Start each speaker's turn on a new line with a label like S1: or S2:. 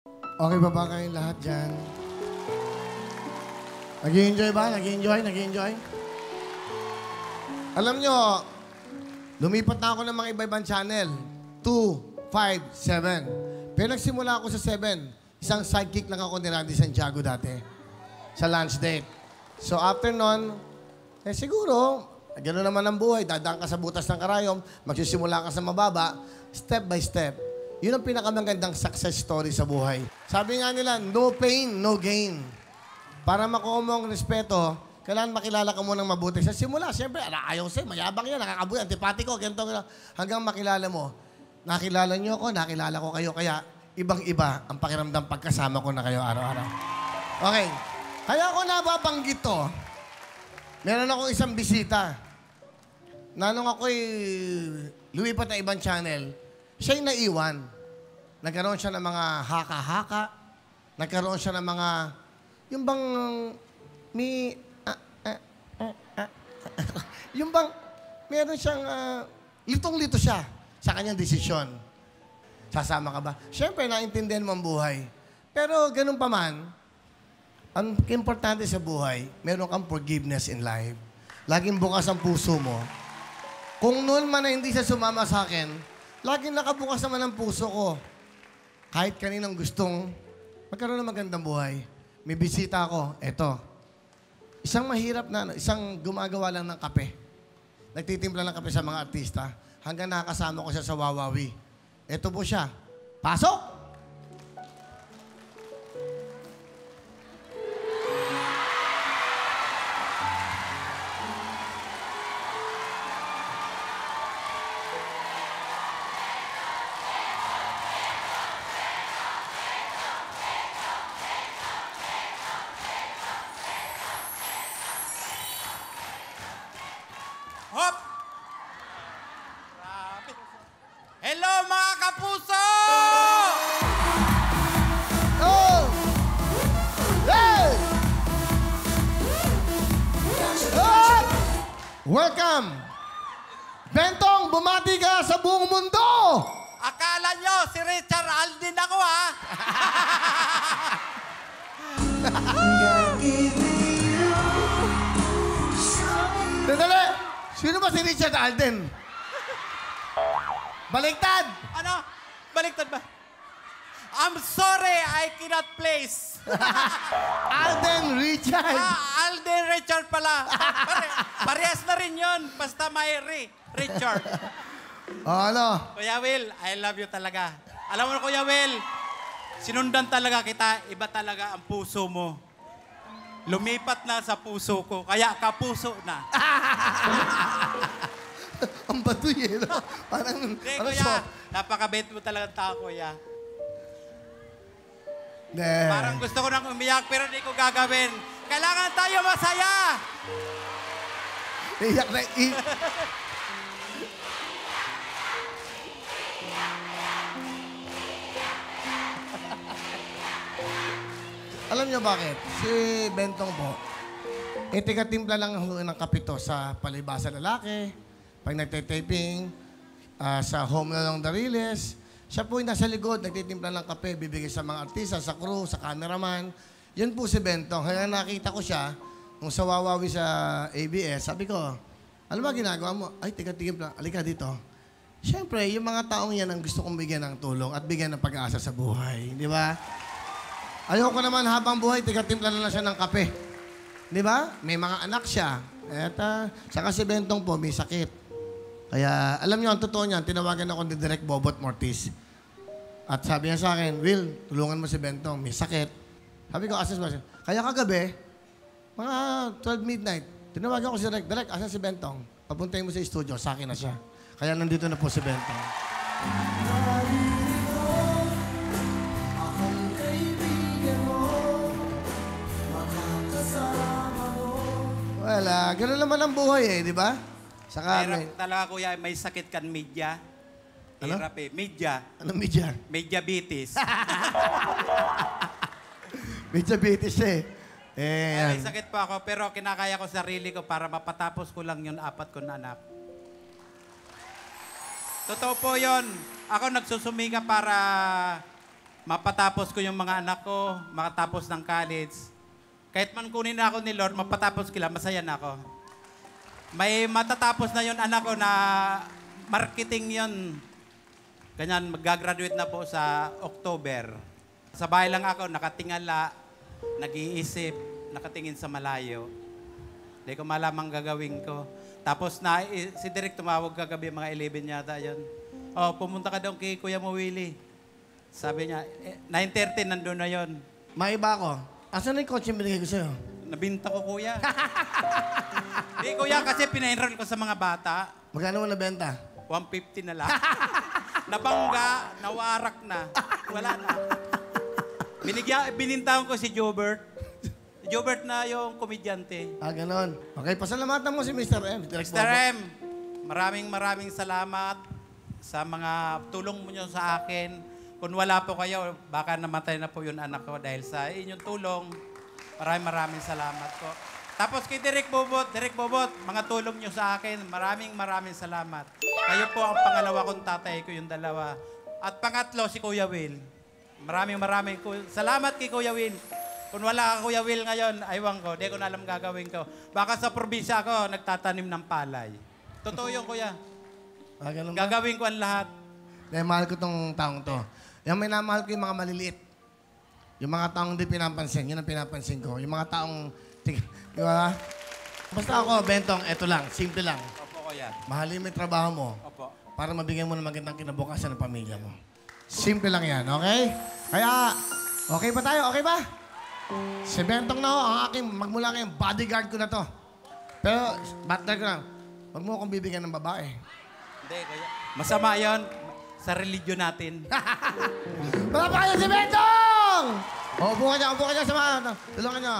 S1: Okay ba ba kayong lahat dyan? Nag-i-enjoy ba? Nag-i-enjoy? Nag-i-enjoy? Alam nyo, lumipat na ako ng mga iba-ibang channel. 2, 5, 7. Pero nagsimula ako sa 7. Isang sidekick lang ako ni Randy Santiago dati. Sa lunch date. So after nun, siguro, gano'n naman ang buhay. Dadaan ka sa butas ng karayom, magsisimula ka sa mababa, step by step. Yun ang pinakamagandang success story sa buhay. Sabi nga nila, no pain, no gain. Para makuha mo ang respeto, kailangan makilala ka munang mabuti. Sa simula, siyempre, ayaw sa'yo, mayabang yan, nakakabuhay, antipatiko, ganito. Hanggang makilala mo. Nakilala niyo ako, nakilala ko kayo, kaya ibang-iba ang pakiramdam pagkasama ko na kayo araw-araw. Okay. Kaya ako nababanggit to, meron akong isang bisita. Nanong ako'y lumipat na ibang channel, siya'y naiwan. Nagkaroon siya ng mga haka-haka. Nagkaroon siya ng mga, yung bang, yung bang, meron siyang, litong-lito siya sa kanyang desisyon. Sasama ka ba? Siyempre, naintindihan mo ang buhay. Pero ganun pa man, ang importante sa buhay, meron kang forgiveness in life. Laging bukas ang puso mo. Kung noon man na hindi siya sumama sa akin, laging nakabukas naman ang puso ko. Kahit kaninang gustong magkaroon ng magandang buhay. May bisita ako, eto. Isang mahirap na, isang gumagawa lang ng kape. Nagtitimpla ng kape sa mga artista hanggang nakakasama ko siya sa Wawawi. Eto po siya. Pasok!
S2: Hop! Grabe. Hello mga kapuso!
S1: Oh! Hey! Oh! Welcome! Bentong, bumati ka sa buong mundo!
S2: Akala nyo si Richard Alden ako, ha?
S1: Sandali! Sino ba si Richard Alden? Baliktad!
S2: Ano? Baliktad ba? I'm sorry, I cannot place.
S1: Alden Richard!
S2: Alden Richard pala. Parehas na rin yun. Basta may Richard.
S1: Ano?
S2: Kuya Will, I love you talaga. Alam mo na, Kuya Will, sinundan talaga kita. Iba talaga ang puso mo. Lumipat na sa puso ko, kaya kapuso na.
S1: Ang batoy eh, no? Parang,
S2: Hindi, Kuya. Napakabait mo talaga tao, Kuya. Parang gusto ko nang umiyak, pero hindi ko gagawin. Kailangan tayo masaya!
S1: Iyak na, Alam niyo bakit? Si Bentong po, tiga-timpla lang ng kapito sa palibasa lalaki, pag nagtitaping, sa home na ng Dariles, siya po yung nasa likod, nagtitimpla ng kape, bibigay sa mga artista, sa crew, sa cameraman. Yan po si Bentong. Kaya nakita ko siya, nung sa Wawawi sa ABS, sabi ko, ano ba ginagawa mo? Ay, tiga-timpla, alika dito. Siyempre, yung mga taong yan ang gusto kong bigyan ng tulong at bigyan ng pag-asa sa buhay. Di ba? Ayoko naman habang buhay, tiga-timpla na lang siya ng kape. Di ba? May mga anak siya. At saka si Bentong po, may sakit. Kaya, alam niyo, ang totoo niyan, tinawagan ako ni Direk Bobot Mortis. At sabi niya sa akin, Will, tulungan mo si Bentong, may sakit. Sabi ko, asan si Kaya kagabi, mga 12 midnight, tinawagan ko si Direk, asan si Bentong? Papuntahin mo sa studio, sa akin na siya. Kaya nandito na po si Bentong. Wala, gano'n naman ang buhay eh, di ba? Saka
S2: Hirap talaga, Kuya. May sakit kan media.
S1: Ano?
S2: Hirap eh. Media.
S1: Anong media?
S2: Mediabetes.
S1: May diabetes eh.
S2: May sakit pa ako, pero kinakaya ko sarili ko para mapatapos ko lang yung 4 kong anak. Totoo po yun. Ako nagsusuminga para mapatapos ko yung mga anak ko, makatapos ng college. Kahit man kunin na ako ni Lord, mapatapos kila, masaya na ako. May matatapos na yung anak ko na marketing yon. Ganyan, mag-graduate na po sa October. Sa bahay lang ako, nakatingala, nag-iisip, nakatingin sa malayo. Hindi ko malamang gagawin ko. Tapos si Derek tumawag kagabi, mga 11 yata yun. Oh, pumunta ka daw kay Kuya mo Willie. Sabi niya, 9:30 nandun na yon.
S1: Maiba ako. Asan na yung kotse binigay ko sa'yo?
S2: Nabinta ko, Kuya. Hindi, Kuya, kasi pina-enroll ko sa mga bata.
S1: Magkano mo nabenta?
S2: 150 na lang. Nabangga, nawarak na. Wala na. Binintahan ko si Jobert. Jobert na yung komedyante.
S1: Ganon. Okay, pasalamatan mo si Mr. M.
S2: Mr. M, maraming salamat sa mga tulong mo nyo sa akin. Kung wala po kayo, baka namatay na po yung anak ko dahil sa inyong tulong. Maraming salamat po. Tapos kay Derek Bobot, mga tulong nyo sa akin, maraming salamat. Kayo po ang pangalawa kong tatay ko, yung dalawa. At pangatlo, si Kuya Will. Maraming salamat kay Kuya Will. Kung wala ka, Kuya Will, ngayon, aywan ko, di ko na alam gagawin ko. Baka sa probinsya ako, nagtatanim ng palay. Totoo yun, Kuya.
S1: Ganun ba?
S2: Gagawin ko ang lahat.
S1: Dahil mahal ko tong taong to. Yung minamahal ko yung mga maliliit. Yung mga taong hindi pinapansin, yun ang pinapansin ko. Yung mga taong, di ba? Basta ako, Bentong, eto lang, simple lang.
S2: Opo, Kuya.
S1: Mahalin mo yung trabaho mo
S2: Opo.
S1: para mabigyan mo ng magandang kinabukasan ng pamilya mo. Simple lang yan, okay? Kaya, okay ba tayo? Okay ba? Si Bentong na ho, ang aking magmula ngayong bodyguard ko na to. Pero, batler ko lang, huwag mo akong bibigyan ng babae.
S2: Hindi, Kuya. Masama yon sa religion natin.
S1: Wala pa kayo si Bentong! Upo ka dyan sa mga, tulungan nyo.